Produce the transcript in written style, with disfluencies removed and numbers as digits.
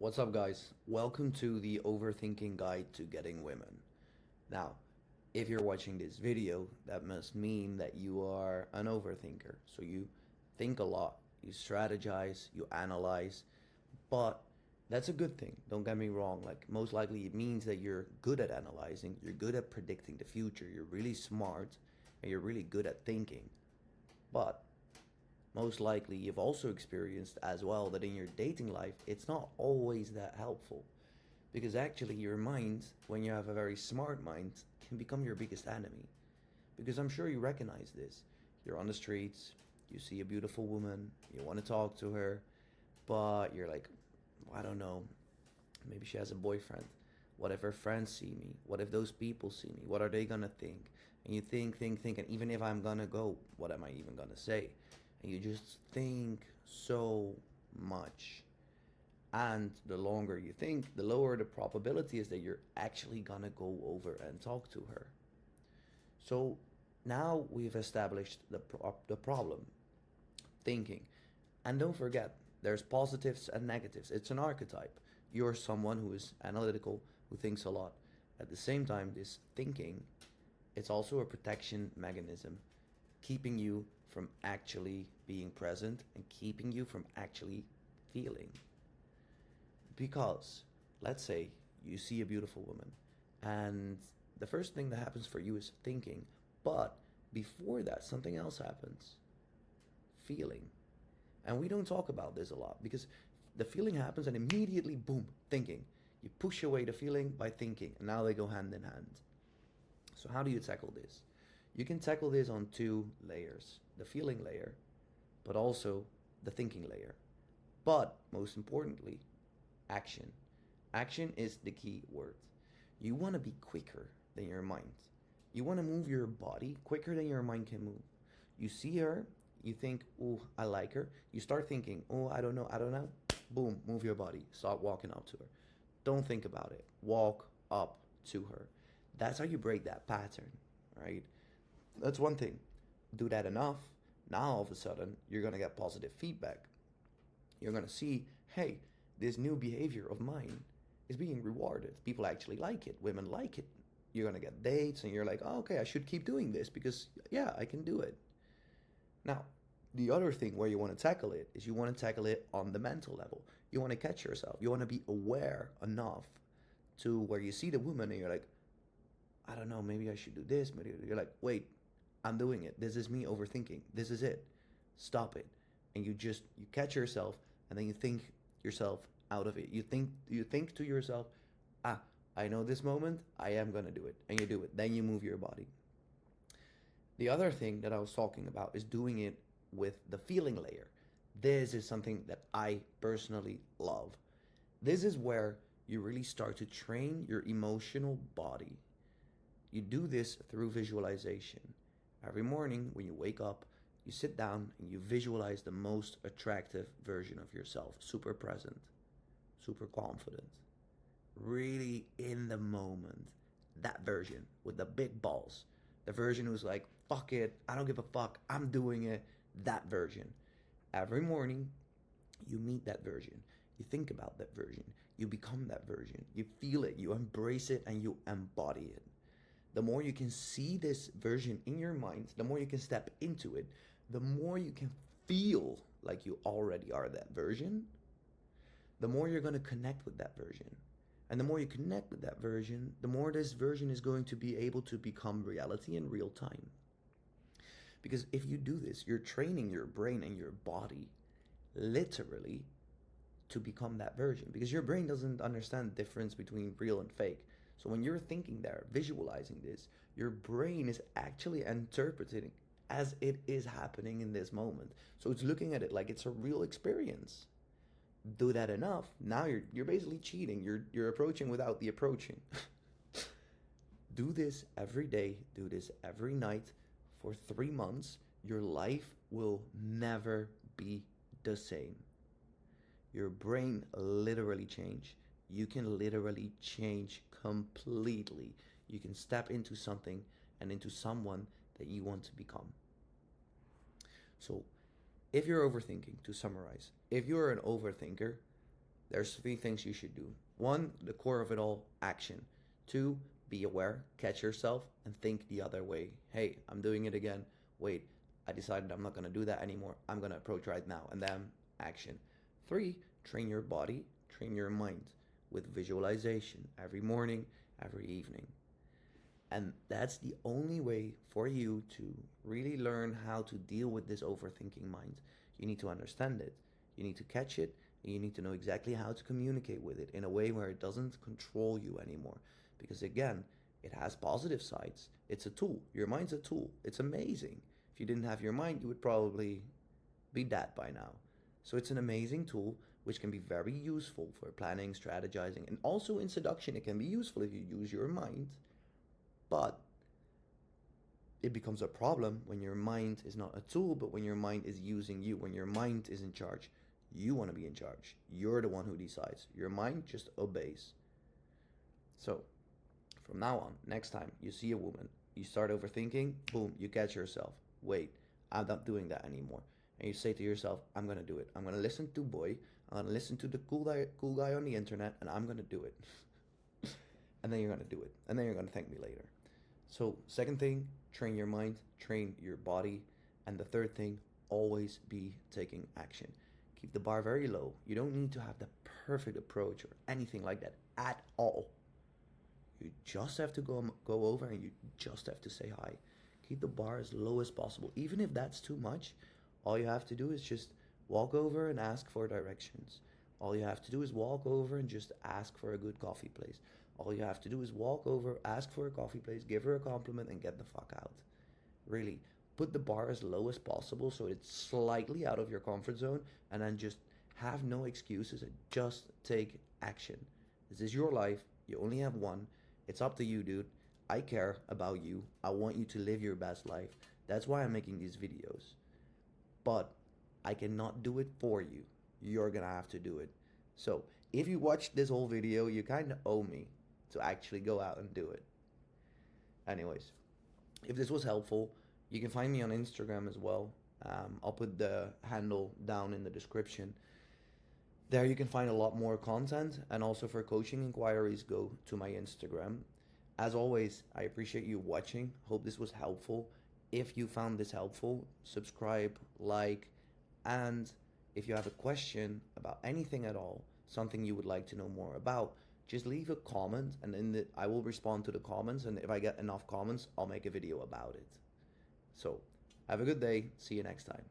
What's up, guys? Welcome to the Overthinking Guide to Getting Women. Now, if you're watching this video, that must mean that you are an overthinker. So you think a lot, you strategize, you analyze, but that's a good thing. Don't get me wrong. Like, most likely, it means that you're good at analyzing, you're good at predicting the future, you're really smart, and you're really good at thinking. But most likely you've also experienced as well that in your dating life it's not always that helpful, because actually your mind, when you have a very smart mind, can become your biggest enemy. Because I'm sure you recognize this. You're on the streets, you see a beautiful woman, you want to talk to her, but you're like, I don't know, maybe she has a boyfriend. What if her friends see me? What if those people see me? What are they gonna think? And you think, and even if I'm gonna go, what am I even gonna say? And you just think so much. And the longer you think, the lower the probability is that you're actually gonna go over and talk to her. So now we've established the problem, thinking. And don't forget, there's positives and negatives. It's an archetype. You're someone who is analytical, who thinks a lot. At the same time, this thinking, it's also a protection mechanism, keeping you from actually being present and keeping you from actually feeling. Because let's say you see a beautiful woman, and the first thing that happens for you is thinking, but before that, something else happens, feeling. And we don't talk about this a lot because the feeling happens and immediately, boom, thinking. You push away the feeling by thinking, and now they go hand in hand. So, how do you tackle this? You can tackle this on two layers, the feeling layer, but also the thinking layer. But most importantly, action. Action is the key word. You want to be quicker than your mind. You want to move your body quicker than your mind can move. You see her, you think, oh, I like her. You start thinking, oh, I don't know. Boom, move your body. Start walking up to her. Don't think about it. Walk up to her. That's how you break that pattern, right? That's one thing. Do that enough. Now all of a sudden, you're going to get positive feedback. You're going to see, hey, this new behavior of mine is being rewarded. People actually like it. Women like it. You're going to get dates, and you're like, oh, okay, I should keep doing this because, yeah, I can do it. Now, the other thing where you want to tackle it is you want to tackle it on the mental level. You want to catch yourself. You want to be aware enough to where you see the woman and you're like, I don't know, maybe I should do this. Maybe you're like, wait, I'm doing it. This is me overthinking. This is it. Stop it. And you catch yourself, and then you think yourself out of it. You think to yourself, I know this moment, I am gonna do it. And you do it. Then you move your body. The other thing that I was talking about is doing it with the feeling layer. This is something that I personally love. This is where you really start to train your emotional body. You do this through visualization. Every morning when you wake up, you sit down and you visualize the most attractive version of yourself. Super present, super confident, really in the moment. That version with the big balls. The version who's like, fuck it, I don't give a fuck, I'm doing it. That version. Every morning, you meet that version. You think about that version. You become that version. You feel it, you embrace it, and you embody it. The more you can see this version in your mind, the more you can step into it, the more you can feel like you already are that version, the more you're going to connect with that version. And the more you connect with that version, the more this version is going to be able to become reality in real time. Because if you do this, you're training your brain and your body literally to become that version. Because your brain doesn't understand the difference between real and fake. So when you're thinking there, visualizing this, your brain is actually interpreting as it is happening in this moment. So it's looking at it like it's a real experience. Do that enough, now you're basically cheating. You're approaching without the approaching. Do this every day, do this every night for 3 months. Your life will never be the same. Your brain literally change. You can literally change completely. You can step into something and into someone that you want to become. So, if you're overthinking, to summarize, if you're an overthinker, there's three things you should do. One, the core of it all, action. Two, be aware, catch yourself, and think the other way. Hey, I'm doing it again. Wait, I decided I'm not going to do that anymore. I'm going to approach right now. And then action. Three, train your body, train your mind with visualization every morning, every evening. And that's the only way for you to really learn how to deal with this overthinking mind. You need to understand it, you need to catch it, and you need to know exactly how to communicate with it in a way where it doesn't control you anymore. Because again, it has positive sides. It's a tool. Your mind's a tool. It's amazing. If you didn't have your mind, you would probably be dead by now. So it's an amazing tool which can be very useful for planning, strategizing, and also in seduction. It can be useful if you use your mind, but it becomes a problem when your mind is not a tool, but when your mind is using you, when your mind is in charge. You want to be in charge. You're the one who decides. Your mind just obeys. So from now on, next time you see a woman, you start overthinking, boom, you catch yourself. Wait, I'm not doing that anymore. And you say to yourself, I'm going to do it. I'm going to listen to boy. I'm going to listen to the cool guy on the internet, and I'm going to do it. And then you're going to do it. And then you're going to thank me later. So second thing, train your mind, train your body. And the third thing, always be taking action. Keep the bar very low. You don't need to have the perfect approach or anything like that at all. You just have to go over and you just have to say hi. Keep the bar as low as possible. Even if that's too much, all you have to do is just walk over and ask for directions. All you have to do is walk over and just ask for a good coffee place. All you have to do is walk over, ask for a coffee place, give her a compliment, and get the fuck out. Really, put the bar as low as possible so it's slightly out of your comfort zone, and then just have no excuses and just take action. This is your life. You only have one. It's up to you, dude. I care about you. I want you to live your best life. That's why I'm making these videos. But I cannot do it for you. You're gonna have to do it. So if you watched this whole video, you kind of owe me to actually go out and do it. Anyways, if this was helpful, you can find me on Instagram as well. I'll put the handle down in the description. There you can find a lot more content, and also for coaching inquiries, go to my Instagram. As always, I appreciate you watching. Hope this was helpful. If you found this helpful, subscribe, like, and if you have a question about anything at all, something you would like to know more about, just leave a comment, and I will respond to the comments, and if I get enough comments, I'll make a video about it. So, have a good day. See you next time.